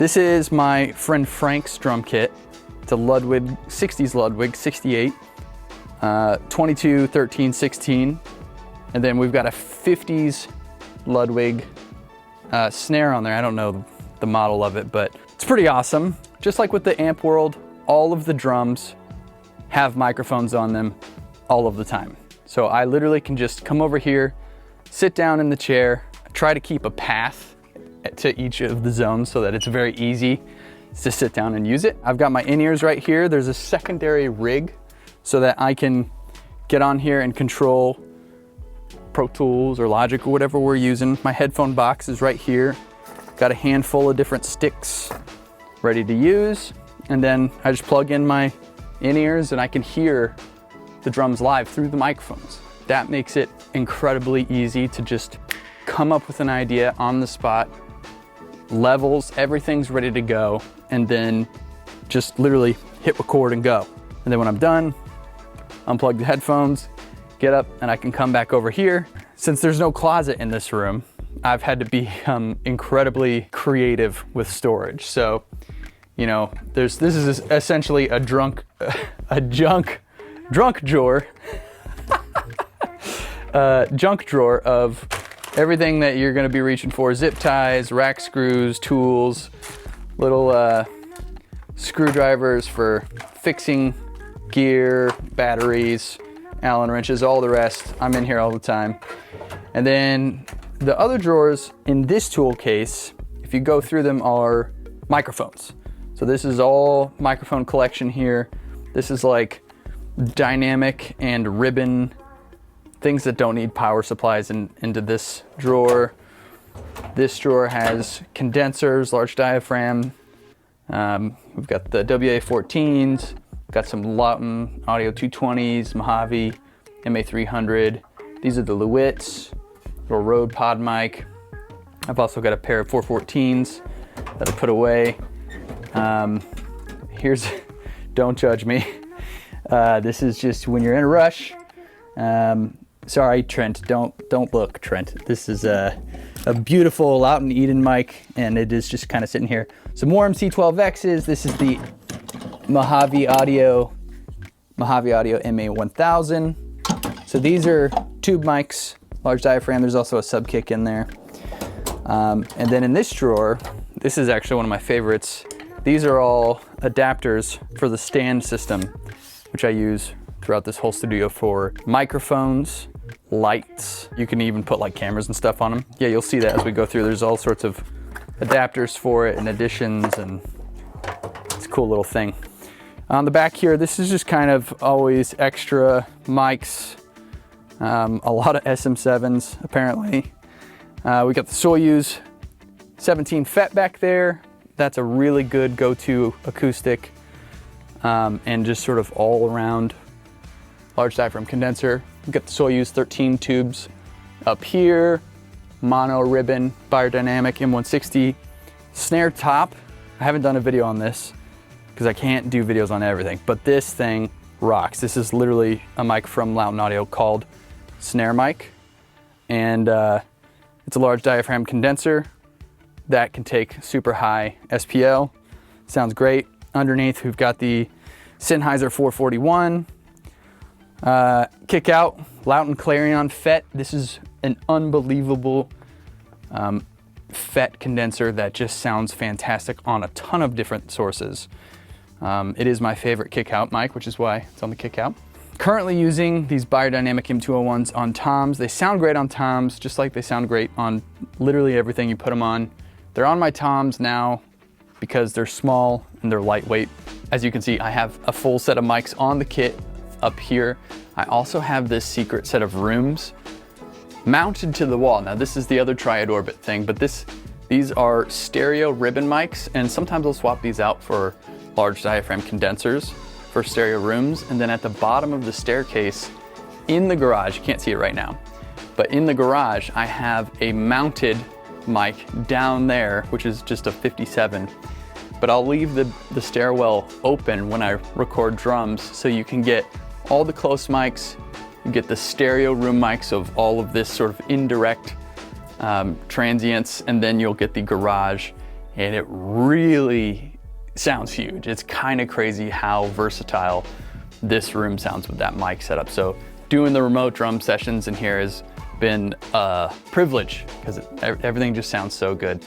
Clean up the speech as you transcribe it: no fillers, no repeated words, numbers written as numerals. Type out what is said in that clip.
This is my friend Frank's drum kit. It's a Ludwig, 60s Ludwig, 68, 22, 13, 16. And then we've got a 50s Ludwig snare on there. I don't know the model of it, but it's pretty awesome. Just like with the amp world, all of the drums have microphones on them all of the time. So I literally can just come over here, sit down in the chair, try to keep a path to each of the zones so that it's very easy to sit down and use it. I've got my in-ears right here. There's a secondary rig so that I can get on here and control Pro Tools or Logic or whatever we're using. My headphone box is right here. Got a handful of different sticks ready to use. And then I just plug in my in-ears and I can hear the drums live through the microphones. That makes it incredibly easy to just come up with an idea on the spot, levels, everything's ready to go, and then just literally hit record and go. And then when I'm done, unplug the headphones, get up, and I can come back over here. Since there's no closet in this room, I've had to become incredibly creative with storage. So, you know, this is essentially a junk drawer, junk drawer of everything that you're gonna be reaching for: zip ties, rack screws, tools, little screwdrivers for fixing gear, batteries, Allen wrenches, all the rest. I'm in here all the time. And then the other drawers in this tool case, if you go through them, are microphones. So this is all microphone collection here. This is like dynamic and ribbon, things that don't need power supplies into this drawer. This drawer has condensers, large diaphragm. We've got the WA-14s, got some Lauten Audio 220s, Mojave MA300. These are the Lewitts, little Rode pod mic. I've also got a pair of 414s that I put away. Here's, don't judge me. This is just when you're in a rush. Sorry, Trent, don't look, Trent. This is a beautiful Lauten Eden mic, and it is just kind of sitting here. Some more MC12Xs. This is the Mojave Audio MA1000. So these are tube mics, large diaphragm. There's also a sub kick in there. And then in this drawer, this is actually one of my favorites. These are all adapters for the stand system, which I use throughout this whole studio for microphones, lights. You can even put like cameras and stuff on them. Yeah, you'll see that as we go through. There's all sorts of adapters for it and additions, and it's a cool little thing. On the back here, this is just kind of always extra mics, a lot of SM7s apparently. We got the Soyuz 17 FET back there. That's a really good go-to acoustic and just sort of all around large diaphragm condenser. We've got the Soyuz 13 tubes up here, mono ribbon, biodynamic M160 snare top. I haven't done a video on this because I can't do videos on everything, but this thing rocks. This is literally a mic from Lauten Audio called Snare Mic, and it's a large diaphragm condenser that can take super high SPL. Sounds great. Underneath, we've got the Sennheiser 441 kick out, Lauten Clarion FET. This is an unbelievable FET condenser that just sounds fantastic on a ton of different sources. It is my favorite kick out mic, which is why it's on the kick out. Currently using these biodynamic M201s on toms. They sound great on toms, just like they sound great on literally everything you put them on. They're on my toms now because they're small and they're lightweight. As you can see, I have a full set of mics on the kit up here. I also have this secret set of rooms mounted to the wall. Now this is the other triad orbit thing, but these are stereo ribbon mics, and sometimes I'll swap these out for large diaphragm condensers for stereo rooms. And then at the bottom of the staircase in the garage, you can't see it right now, but in the garage, I have a mounted mic down there, which is just a 57. But I'll leave the stairwell open when I record drums so you can get all the close mics, you get the stereo room mics of all of this sort of indirect transients, and then you'll get the garage and it really sounds huge. It's kind of crazy how versatile this room sounds with that mic setup. So doing the remote drum sessions in here has been a privilege because everything just sounds so good.